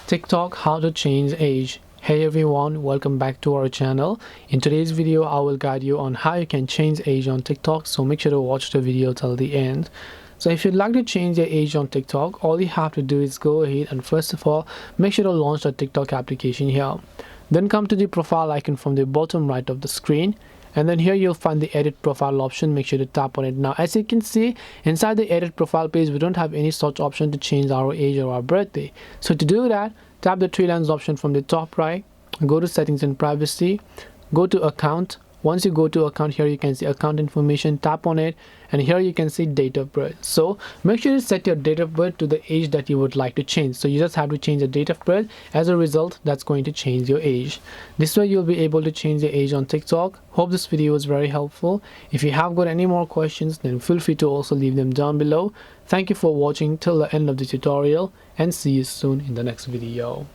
TikTok, how to change age. Hey everyone, welcome back to our channel. In today's video I will guide you on how you can change age on TikTok, so make sure to watch the video till the end. So if you'd like to change your age on TikTok, all you have to do is go ahead and first of all make sure to launch the TikTok application here. Then come to the profile icon from the bottom right of the screen, and then here you'll find the edit profile option. Make sure to tap on it. Now as you can see, inside the edit profile page we don't have any such option to change our age or our birthday. So to do that, tap the three lines option from the top right, go to settings and privacy, go to account. Once you go to account, here you can see account information, tap on it, and here you can see date of birth. So make sure you set your date of birth to the age that you would like to change. So you just have to change the date of birth. As a result, that's going to change your age. This way you'll be able to change your age on TikTok. Hope this video was very helpful. If you have got any more questions, then feel free to also leave them down below. Thank you for watching till the end of the tutorial, and see you soon in the next video.